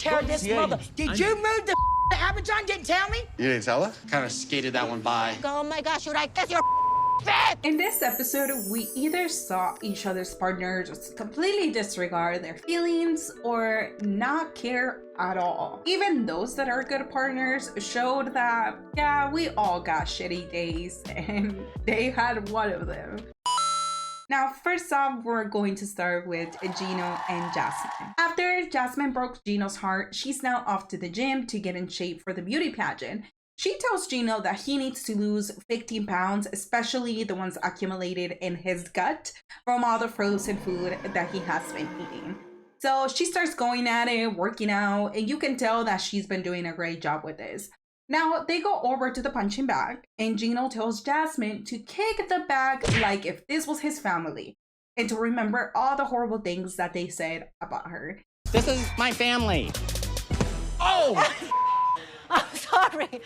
tear this mother. Did you move the Amazon? Didn't tell me? You didn't tell her? Kind of skated that one by. Oh my gosh, should I kiss your face? In this episode, we either saw each other's partners just completely disregard their feelings or not care at all. Even those that are good partners showed that, yeah, we all got shitty days, and they had one of them. Now, first off, we're going to start with Gino and Jasmine. After Jasmine broke Gino's heart, she's now off to the gym to get in shape for the beauty pageant. She tells Gino that he needs to lose 15 pounds, especially the ones accumulated in his gut from all the frozen food that he has been eating. So she starts going at it, working out, and you can tell that she's been doing a great job with this. Now, they go over to the punching bag, and Gino tells Jasmine to kick the bag like if this was his family, and to remember all the horrible things that they said about her. This is my family. Oh! I'm sorry.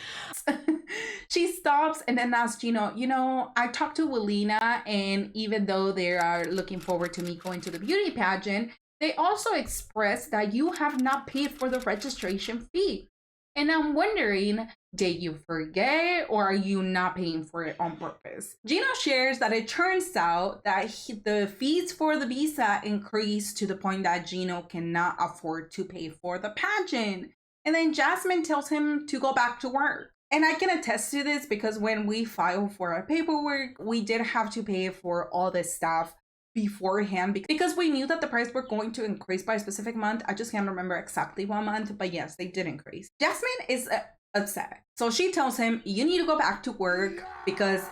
She stops and then asks Gino, you know, I talked to Wilina, and even though they are looking forward to me going to the beauty pageant, they also expressed that you have not paid for the registration fee. And I'm wondering, did you forget or are you not paying for it on purpose? Gino shares that it turns out that the fees for the visa increased to the point that Gino cannot afford to pay for the pageant. And then Jasmine tells him to go back to work. And I can attest to this because when we filed for our paperwork, we did have to pay for all this stuff beforehand because we knew that the price were going to increase by a specific month. I just can't remember exactly what month, but yes, they did increase. Jasmine is upset. So she tells him, you need to go back to work because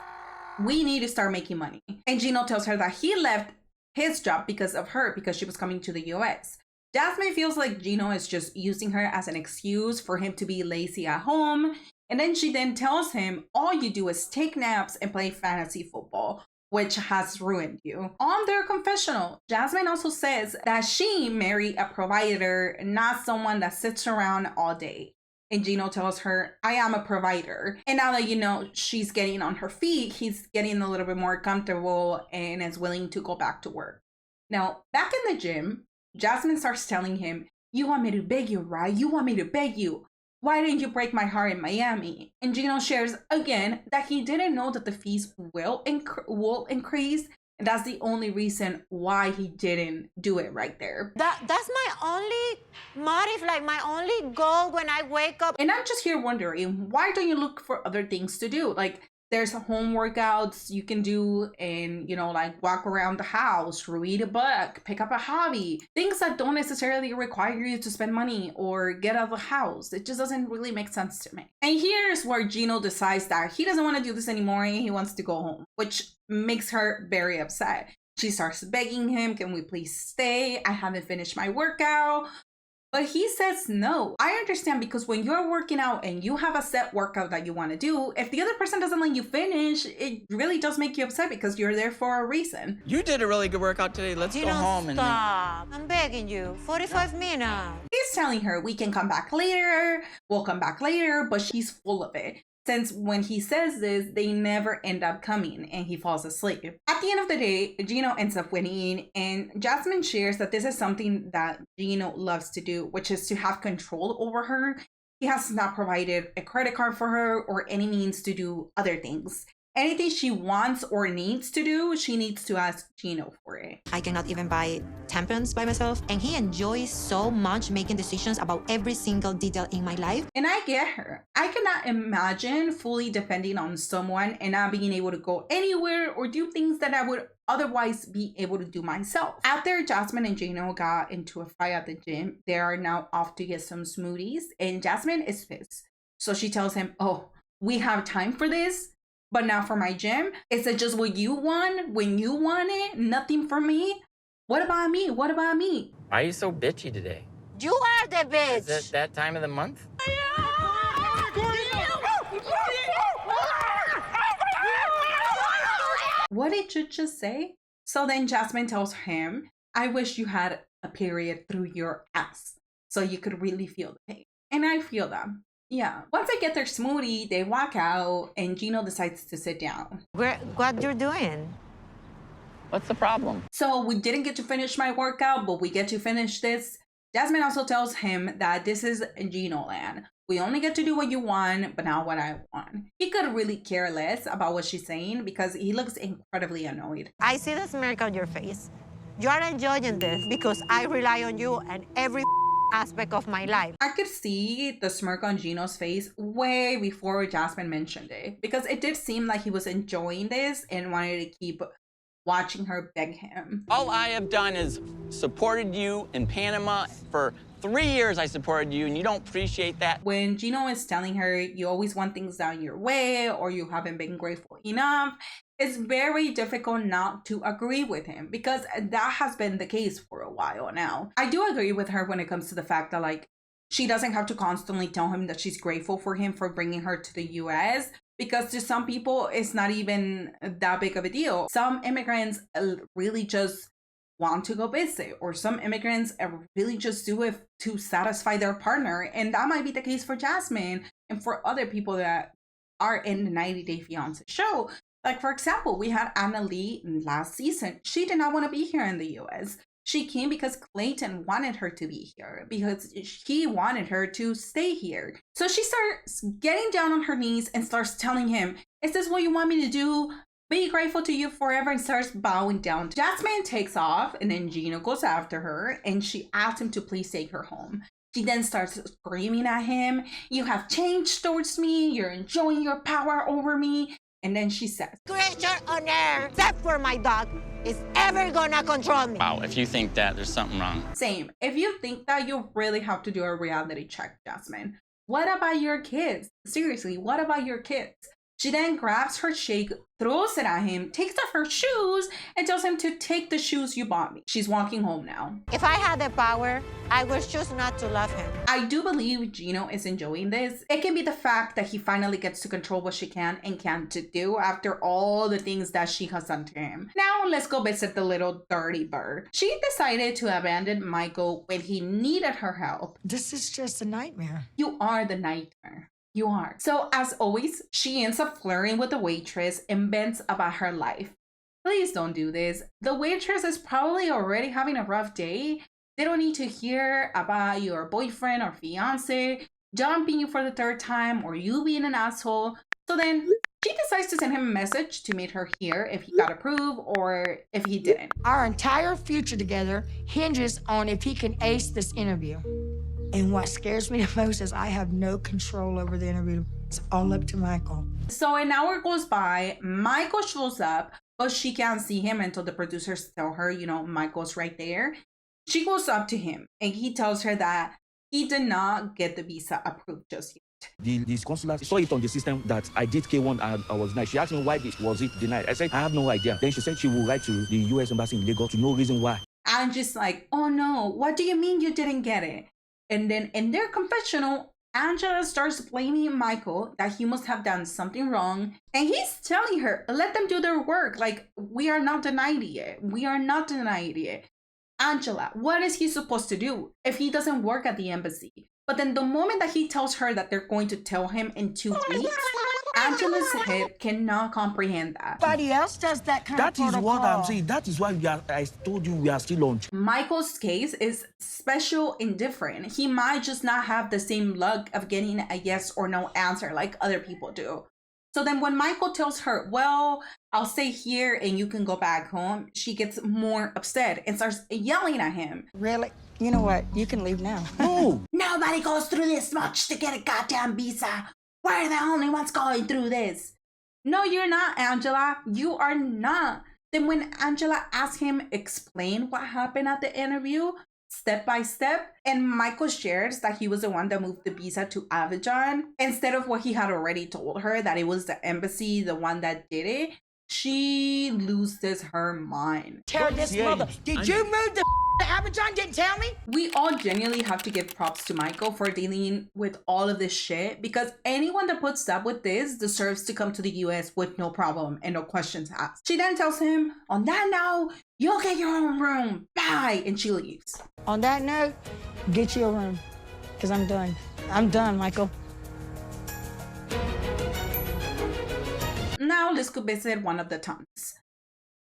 we need to start making money. And Gino tells her that he left his job because of her, because she was coming to the US. Jasmine feels like Gino is just using her as an excuse for him to be lazy at home. And then she then tells him, all you do is take naps and play fantasy football, which has ruined you. On their confessional, Jasmine also says that she married a provider, not someone that sits around all day. And Gino tells her, I am a provider. And now that, you know, she's getting on her feet, he's getting a little bit more comfortable and is willing to go back to work. Now, back in the gym, Jasmine starts telling him, you want me to beg you, right? You want me to beg you. Why didn't you break my heart in Miami? And Gino shares again that he didn't know that the fees will increase. And that's the only reason why he didn't do it right there. That's my only motive, like my only goal when I wake up. And I'm just here wondering, why don't you look for other things to do? Like, there's home workouts you can do and, you know, like walk around the house, read a book, pick up a hobby, things that don't necessarily require you to spend money or get out of the house. It just doesn't really make sense to me. And here's where Gino decides that he doesn't want to do this anymore and he wants to go home, which makes her very upset. She starts begging him, can we please stay? I haven't finished my workout. But he says no. I understand, because when you're working out and you have a set workout that you want to do, if the other person doesn't let you finish, it really does make you upset because you're there for a reason. You did a really good workout today. Let's go home and Stop. I'm begging you. 45 minutes. He's telling her we can come back later, we'll come back later, but she's full of it. Since when he says this, they never end up coming and he falls asleep. At the end of the day, Gino ends up winning, and Jasmine shares that this is something that Gino loves to do, which is to have control over her. He has not provided a credit card for her or any means to do other things. Anything she wants or needs to do, she needs to ask Gino for it. I cannot even buy tampons by myself, and he enjoys so much making decisions about every single detail in my life. And I get her. I cannot imagine fully depending on someone and not being able to go anywhere or do things that I would otherwise be able to do myself. After Jasmine and Gino got into a fight at the gym, they are now off to get some smoothies, and Jasmine is pissed. So she tells him, oh, we have time for this, but not for my gym. Is it just what you want when you want it? Nothing for me? What about me? What about me? why are you so bitchy today? You are the bitch. Is it that time of the month? What did you just say? So then Jasmine tells him, I wish you had a period through your ass so you could really feel the pain. And I feel that. Yeah. Once they get their smoothie, they walk out and Gino decides to sit down. What you're doing? What's the problem? So we didn't get to finish my workout, but we get to finish this. Jasmine also tells him that this is Gino land. We only get to do what you want, but not what I want. He could really care less about what she's saying because he looks incredibly annoyed. I see the smirk on your face. You are enjoying this because I rely on you and every aspect of my life. I could see the smirk on Gino's face way before Jasmine mentioned it because it did seem like he was enjoying this and wanted to keep watching her beg him. All I have done is supported you in Panama for 3 years. I supported you, and you don't appreciate that. When Gino is telling her you always want things done your way or you haven't been grateful enough, it's very difficult not to agree with him because that has been the case for a while now. I do agree with her when it comes to the fact that like she doesn't have to constantly tell him that she's grateful for him for bringing her to the US, because to some people it's not even that big of a deal. Some immigrants really just want to go visit, or some immigrants really just do it to satisfy their partner, and that might be the case for Jasmine and for other people that are in the 90 Day Fiancé show. Like, for example, we had Anna Lee last season. She did not want to be here in the US. She came because Clayton wanted her to be here, because he wanted her to stay here. So she starts getting down on her knees and starts telling him, is this what you want me to do? Be grateful to you forever, and starts bowing down. Jasmine takes off, and then Gino goes after her, and she asks him to please take her home. She then starts screaming at him, you have changed towards me, you're enjoying your power over me. And then she says, Creature on earth, except for my dog, is ever gonna control me. Wow, if you think that, there's something wrong. same. If you think that, you really have to do a reality check, Jasmine. What about your kids? Seriously, what about your kids? She then grabs her shake, throws it at him, takes off her shoes, and tells him to take the shoes you bought me. She's walking home now. If I had the power, I would choose not to love him. I do believe Gino is enjoying this. It can be the fact that he finally gets to control what she can and can't do after all the things that she has done to him. Now let's go visit the little dirty bird. She decided to abandon Michael when he needed her help. This is just a nightmare. You are the nightmare. You are. So as always, she ends up flirting with the waitress and vents about her life. Please don't do this. The waitress is probably already having a rough day. They don't need to hear about your boyfriend or fiance dumping you for the third time or you being an asshole. So then she decides to send him a message to meet her here if he got approved or if he didn't. Our entire future together hinges on if he can ace this interview. And what scares me the most is I have no control over the interview. It's all up to Michael. So an hour goes by, Michael shows up, but she can't see him until the producers tell her, you know, Michael's right there. She goes up to him and he tells her that he did not get the visa approved just yet. The consular saw it on the system that I did K1 and I was denied. She asked me why was it denied. I said, I have no idea. Then she said she will write to the US Embassy in Lagos to know reason why. I'm just like, oh no, what do you mean you didn't get it? And then in their confessional, Angela starts blaming Michael that he must have done something wrong. And he's telling her, let them do their work. Like, we are not denied it. We are not denied it. Angela, what is he supposed to do if he doesn't work at the embassy? But then the moment that he tells her that they're going to tell him in 2 weeks, Angela's head cannot comprehend that. Nobody else does that kind of That is protocol. what I'm saying. That is why I told you we are still on. Michael's case is special and different. He might just not have the same luck of getting a yes or no answer like other people do. So then when Michael tells her, well, I'll stay here and you can go back home, she gets more upset and starts yelling at him. Really? You know what? You can leave now. No. Nobody goes through this much to get a goddamn visa. We're the only ones going through this. No, you're not, Angela. You are not. Then when Angela asks him explain what happened at the interview, step by step, and Michael shares that he was the one that moved the visa to Abidjan instead of what he had already told her, that it was the embassy, the one that did it, she loses her mind. Tell this mother. Did you move the to Abidjan? Didn't tell me? We all genuinely have to give props to Michael for dealing with all of this shit, because anyone that puts up with this deserves to come to the US with no problem and no questions asked. She then tells him, on that note, you'll get your own room. Bye. And she leaves. On that note, get your room. Because I'm done. I'm done, Michael. Now let's go visit one of the tons.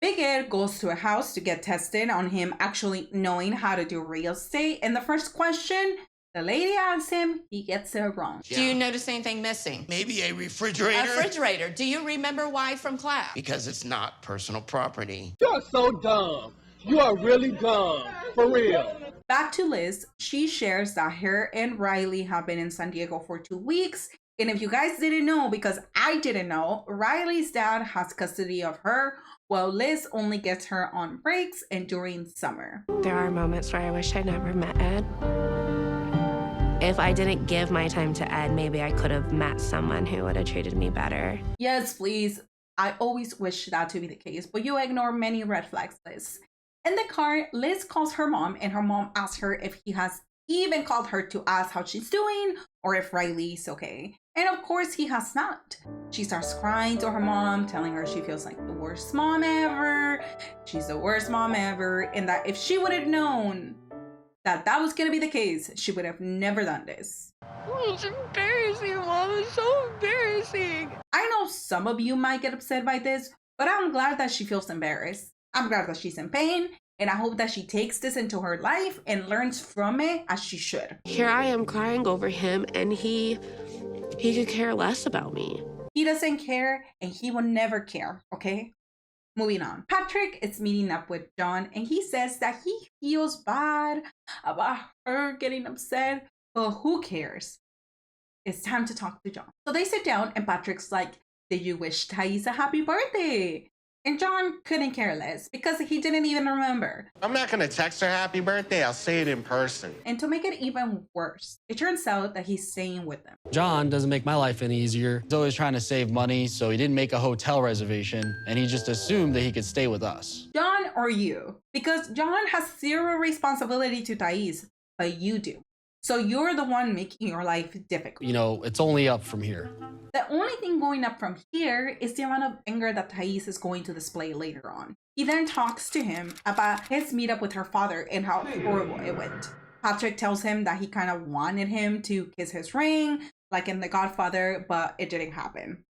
Big Ed goes to a house to get tested on him actually knowing how to do real estate. And the first question the lady asks him, he gets it wrong. Do you notice anything missing? Maybe a refrigerator? A refrigerator. Do you remember why from class? Because it's not personal property. You're so dumb. You are really dumb. For real. Back to Liz, she shares that her and Riley have been in San Diego for 2 weeks. And if you guys didn't know, because I didn't know, Riley's dad has custody of her, while Liz only gets her on breaks and during summer. There are moments where I wish I never met Ed. If I didn't give my time to Ed, maybe I could have met someone who would have treated me better. Yes, please. I always wish that to be the case, but you ignore many red flags, Liz. In the car, Liz calls her mom, and her mom asks her if he has even called her to ask how she's doing or if Riley's okay. And of course, he has not. She starts crying to her mom, telling her she feels like the worst mom ever. She's the worst mom ever, and that if she would have known that that was gonna be the case, she would have never done this. It's embarrassing, Mom. It's so embarrassing. I know some of you might get upset by this, but I'm glad that she feels embarrassed. I'm glad that she's in pain, and I hope that she takes this into her life and learns from it as she should. Here I am crying over him, and he could care less about me. He doesn't care, and he will never care, okay? Moving on. Patrick is meeting up with John, and he says that he feels bad about her getting upset, but who cares? It's time to talk to John. So they sit down, and Patrick's like, did you wish Thais a happy birthday? And John couldn't care less because he didn't even remember. I'm not gonna text her happy birthday, I'll say it in person. And to make it even worse, it turns out that he's staying with them. John doesn't make my life any easier. He's always trying to save money, so he didn't make a hotel reservation, and he just assumed that he could stay with us. John or you? Because John has zero responsibility to Thais, but you do. So you're the one making your life difficult. You know, it's only up from here. The only thing going up from here is the amount of anger that Thais is going to display later on. He then talks to him about his meetup with her father and how horrible it went. Patrick tells him that he kind of wanted him to kiss his ring, like in The Godfather, but it didn't happen.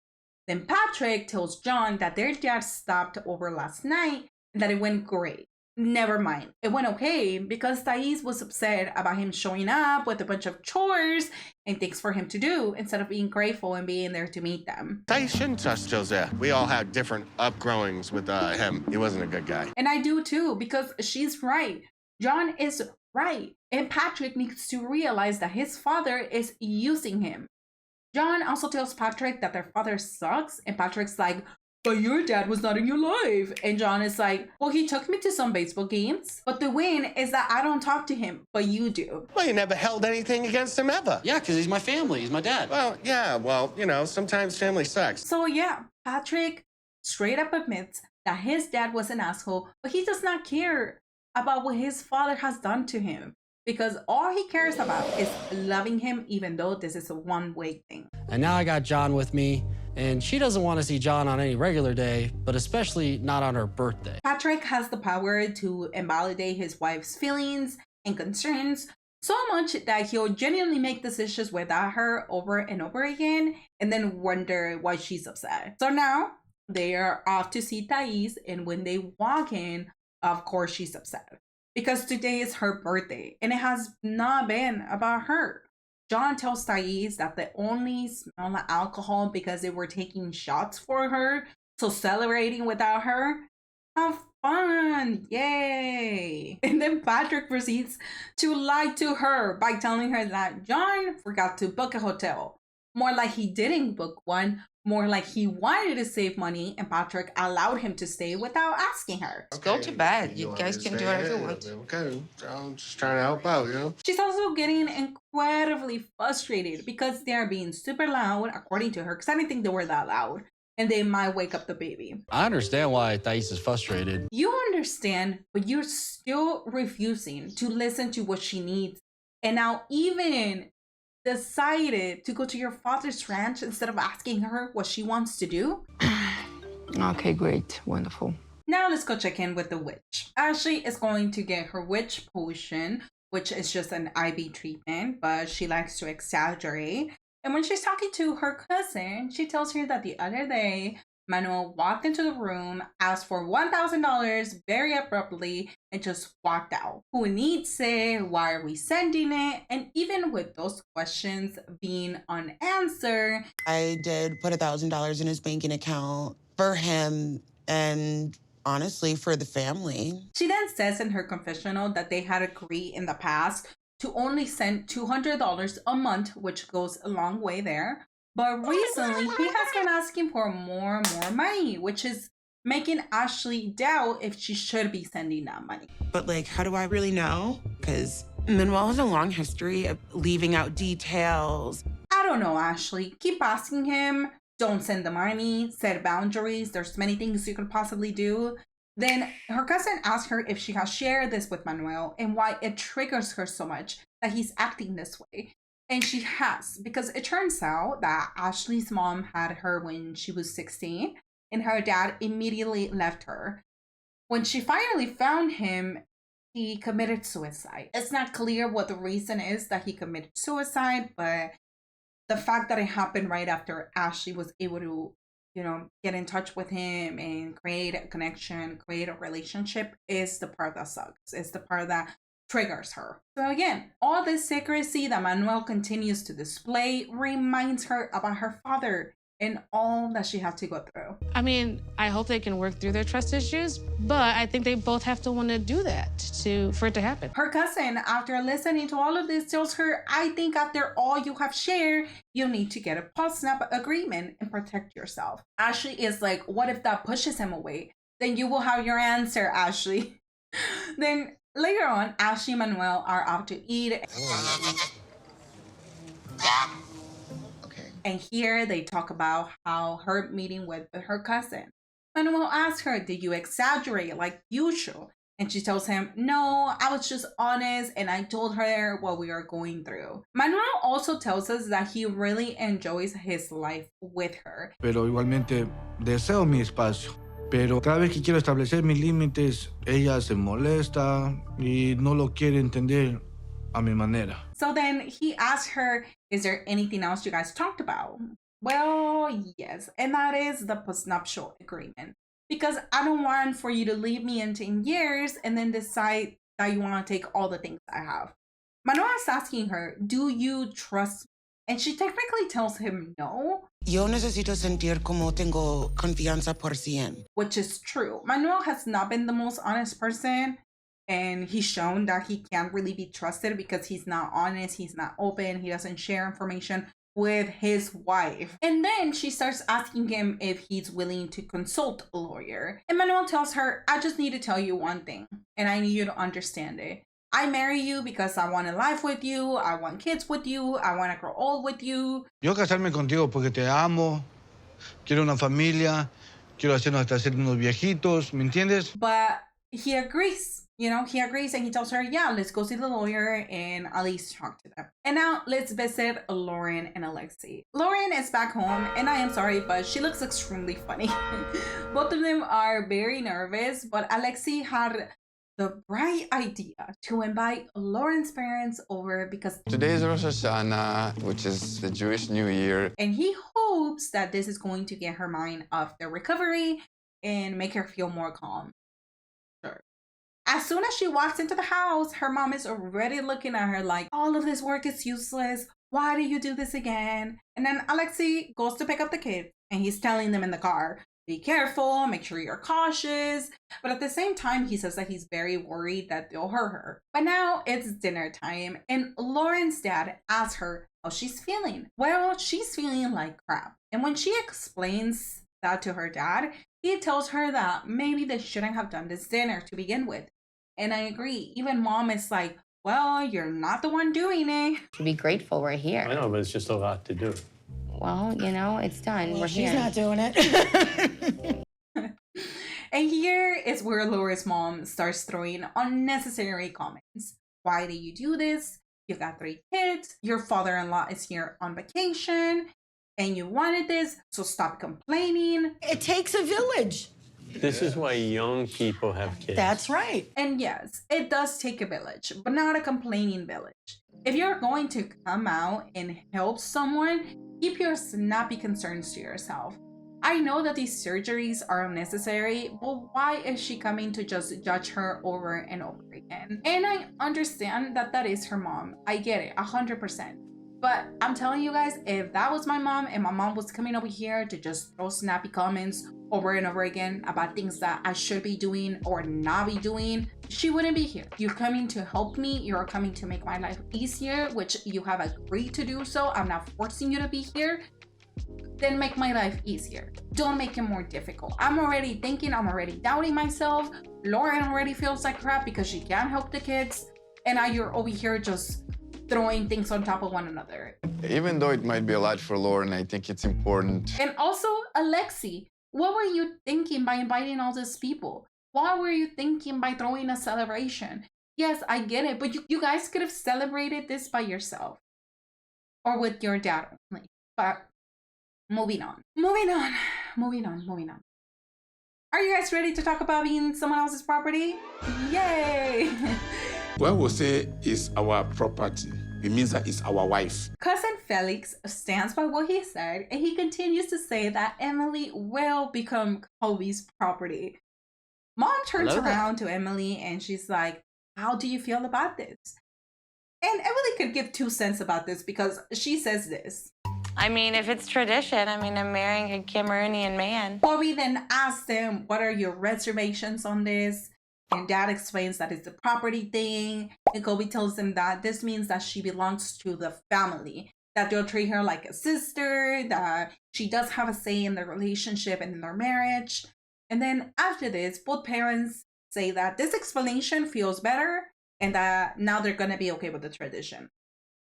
Then Patrick tells John that their dad stopped over last night and that it went great. Never mind. It went okay because Thais was upset about him showing up with a bunch of chores and things for him to do instead of being grateful and being there to meet them. Thais shouldn't trust Joseph. We all had different upgrowings with him. He wasn't a good guy. And I do too, because she's right. John is right. And Patrick needs to realize that his father is using him. John also tells Patrick that their father sucks, and Patrick's like, but your dad was not in your life. And John is like, well, he took me to some baseball games, but the win is that I don't talk to him, but you do. Well, you never held anything against him ever. Yeah, because he's my family. He's my dad. Well, yeah, well, you know, sometimes family sucks. So yeah, Patrick straight up admits that his dad was an asshole, but he does not care about what his father has done to him, because all he cares about is loving him, even though this is a one-way thing. And now I got John with me, and she doesn't want to see John on any regular day, but especially not on her birthday. Patrick has the power to invalidate his wife's feelings and concerns so much that he'll genuinely make decisions without her over and over again and then wonder why she's upset. So now they are off to see Thais, and when they walk in, of course she's upset because today is her birthday and it has not been about her. John tells Thais that they only smell like alcohol because they were taking shots for her, so celebrating without her. Have fun, yay! And then Patrick proceeds to lie to her by telling her that John forgot to book a hotel. More like he didn't book one, more like he wanted to save money and Patrick allowed him to stay without asking her. Okay. Go to bed. You guys can do whatever you want. Okay, I'm just trying to help out, you know? She's also getting incredibly frustrated because they are being super loud, according to her, because I didn't think they were that loud, and they might wake up the baby. I understand why Thais is frustrated. You understand, but you're still refusing to listen to what she needs. And now even decided to go to your father's ranch instead of asking her what she wants to do? Okay, great. Wonderful. Now let's go check in with the witch. Ashley is going to get her witch potion, which is just an IV treatment, but she likes to exaggerate. And when she's talking to her cousin, she tells her that the other day, Manuel walked into the room, asked for $1,000 very abruptly, and just walked out. Who needs it? Why are we sending it? And even with those questions being unanswered, I did put $1,000 in his banking account for him and honestly for the family. She then says in her confessional that they had agreed in the past to only send $200 a month, which goes a long way there. But recently, he has been asking for more and more money, which is making Ashley doubt if she should be sending that money. But like, how do I really know? Because Manuel has a long history of leaving out details. I don't know, Ashley. Keep asking him. Don't send the money. Set boundaries. There's many things you could possibly do. Then her cousin asked her if she has shared this with Manuel and why it triggers her so much that he's acting this way. And she has, because it turns out that Ashley's mom had her when she was 16 and her dad immediately left her. When she finally found him, he committed suicide. It's not clear what the reason is that he committed suicide, but the fact that it happened right after Ashley was able to, get in touch with him and create a connection, create a relationship is the part that sucks. It's the part that triggers her. So again, all this secrecy that Manuel continues to display reminds her about her father and all that she had to go through. I mean, I hope they can work through their trust issues, but I think they both have to want to do that for it to happen. Her cousin, after listening to all of this, tells her, I think after all you have shared, you need to get a post-snap agreement and protect yourself. Ashley is like, what if that pushes him away? Then you will have your answer, Ashley. Then later on, Ashley and Manuel are out to eat. And here they talk about how her meeting with her cousin. Manuel asks her, did you exaggerate like usual? And she tells him, no, I was just honest and I told her what we are going through. Manuel also tells us that he really enjoys his life with her. Pero igualmente deseo mi espacio. Pero cada vez que quiero establecer mis límites, ella se molesta y no lo quiere entender a mi manera. So then he asks her, is there anything else you guys talked about? Well, yes, and that is the postnuptial agreement. Because I don't want for you to leave me in 10 years and then decide that you want to take all the things I have. Manuel is asking her, do you trust me? And she technically tells him no. Yo necesito sentir como tengo confianza por 100. Which is true. Manuel has not been the most honest person. And he's shown that he can't really be trusted because he's not honest, he's not open, he doesn't share information with his wife. And then she starts asking him if he's willing to consult a lawyer. And Manuel tells her, I just need to tell you one thing, and I need you to understand it. I marry you because I want a life with you, I want kids with you, I want to grow old with you. Yo casarme contigo porque te amo, quiero una familia, quiero hacernos hasta ser unos viejitos, ¿me entiendes? But he agrees. He agrees and he tells her, yeah, let's go see the lawyer and at least talk to them. And now let's visit Lauren and Alexi. Lauren is back home and I am sorry, but she looks extremely funny. Both of them are very nervous, but Alexi had the bright idea to invite Lauren's parents over because today is Rosh Hashanah, which is the Jewish New Year. And he hopes that this is going to get her mind off the recovery and make her feel more calm. As soon as she walks into the house, her mom is already looking at her like, all of this work is useless. Why do you do this again? And then Alexi goes to pick up the kids and he's telling them in the car, be careful, make sure you're cautious. But at the same time, he says that he's very worried that they'll hurt her. But now it's dinner time and Lauren's dad asks her how she's feeling. Well, she's feeling like crap. And when she explains that to her dad, he tells her that maybe they shouldn't have done this dinner to begin with. And I agree. Even mom is like, well, you're not the one doing it. To be grateful we're here. I know, but it's just a lot to do. Well, it's done. Well, we're she's here. not doing it. And here is where Laura's mom starts throwing unnecessary comments. Why do you do this? You got 3 kids. Your father-in-law is here on vacation. And you wanted this, so stop complaining. It takes a village. This is why young people have kids. That's right. And yes, it does take a village, but not a complaining village. If you're going to come out and help someone, keep your snappy concerns to yourself. I know that these surgeries are unnecessary, but why is she coming to just judge her over and over again? And I understand that that is her mom. I get it, 100%. But I'm telling you guys, if that was my mom and my mom was coming over here to just throw snappy comments over and over again about things that I should be doing or not be doing, she wouldn't be here. You're coming to help me. You're coming to make my life easier, which you have agreed to do so. I'm not forcing you to be here. Then make my life easier. Don't make it more difficult. I'm already thinking, I'm already doubting myself. Lauren already feels like crap because she can't help the kids. And now you're over here just throwing things on top of one another. Even though it might be a lot for Lauren, I think it's important. And also, Alexi, what were you thinking by inviting all these people? What were you thinking by throwing a celebration? Yes, I get it, but you guys could have celebrated this by yourself or with your dad only. But moving on. Are you guys ready to talk about being someone else's property? Yay! When we say it's our property, it means that it's our wife. Cousin Felix stands by what he said, and he continues to say that Emily will become Kobe's property. Mom turns around to Emily and she's like, how do you feel about this? And Emily could give 2 cents about this because she says this. I mean, if it's tradition, I mean, I'm marrying a Cameroonian man. Kobe then asks them, what are your reservations on this? And Dad explains that it's the property thing. And Kobe tells them that this means that she belongs to the family, that they'll treat her like a sister, that she does have a say in their relationship and in their marriage. And then after this, both parents say that this explanation feels better and that now they're going to be okay with the tradition.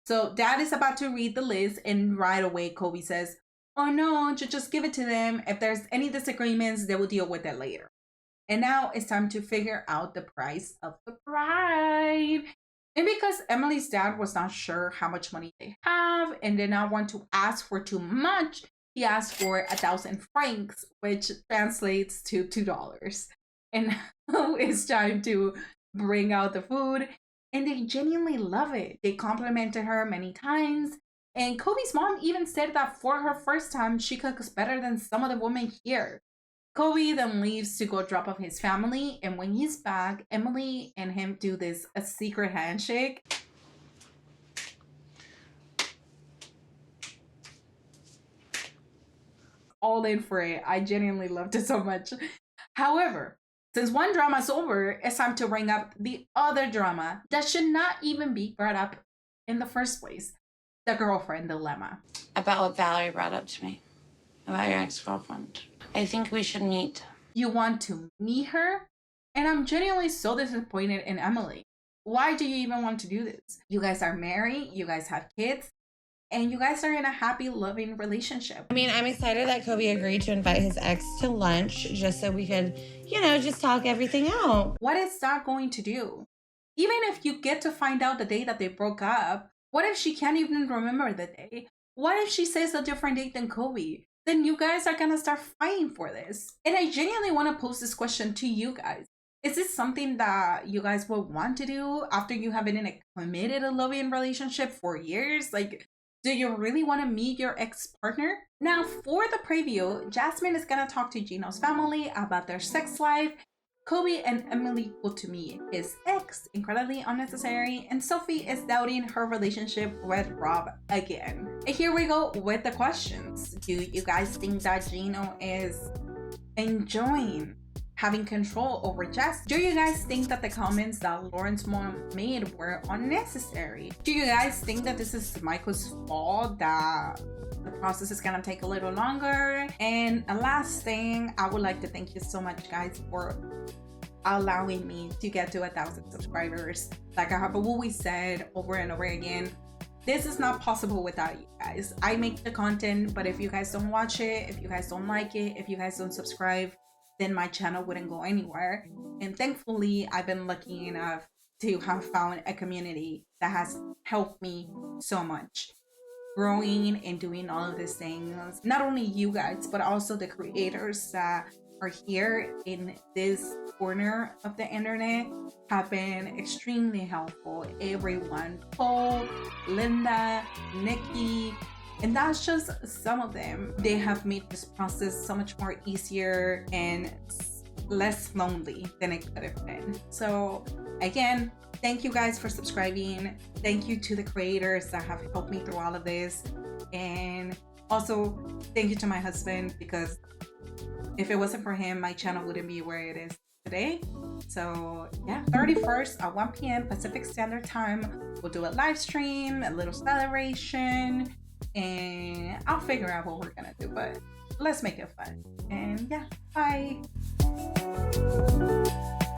So Dad is about to read the list, and right away Kobe says, oh no, just give it to them. If there's any disagreements, they will deal with it later. And now it's time to figure out the price of the bride. And because Emily's dad was not sure how much money they have and did not want to ask for too much, he asked for 1,000 francs, which translates to $2. And now it's time to bring out the food. And they genuinely love it. They complimented her many times. And Kobe's mom even said that for her first time, she cooks better than some of the women here. Kobe then leaves to go drop off his family. And when he's back, Emily and him do a secret handshake. All in for it. I genuinely loved it so much. However, since one drama's over, it's time to bring up the other drama that should not even be brought up in the first place. The girlfriend dilemma. About what Valerie brought up to me. About your ex-girlfriend. I think we should meet. You want to meet her? And I'm genuinely so disappointed in Emily. Why do you even want to do this? You guys are married, you guys have kids, and you guys are in a happy, loving relationship. I mean, I'm excited that Kobe agreed to invite his ex to lunch just so we could, just talk everything out. What is that going to do? Even if you get to find out the day that they broke up, what if she can't even remember the day? What if she says a different date than Kobe? Then you guys are gonna start fighting for this. And I genuinely want to pose this question to you guys. Is this something that you guys will want to do after you have been in a committed, loving relationship for years? Like, do you really want to meet your ex-partner? Now, for the preview, Jasmine is gonna talk to Gino's family about their sex life. Kobe and Emily go to meet his ex, incredibly unnecessary, and Sophie is doubting her relationship with Rob again. And here we go with the questions. Do you guys think that Gino is enjoying having control over Jess? Do you guys think that the comments that Lauren's mom made were unnecessary? Do you guys think that this is Michael's fault, that the process is gonna take a little longer? And a last thing, I would like to thank you so much, guys, for allowing me to get to 1,000 subscribers. Like I have always said over and over again, this is not possible without you guys. I make the content, but if you guys don't watch it, if you guys don't like it, if you guys don't subscribe, then my channel wouldn't go anywhere. And thankfully, I've been lucky enough to have found a community that has helped me so much. Growing and doing all of these things. Not only you guys, but also the creators that are here in this corner of the internet have been extremely helpful. Everyone, Paul, Linda, Nikki, And that's just some of them. They have made this process so much more easier and less lonely than it could have been. So again, thank you guys for subscribing. Thank you to the creators that have helped me through all of this. And also thank you to my husband, because if it wasn't for him, my channel wouldn't be where it is today. So yeah, 31st at 1 p.m. Pacific Standard Time, we'll do a live stream, a little celebration, and I'll figure out what we're gonna do, but let's make it fun. And yeah, bye.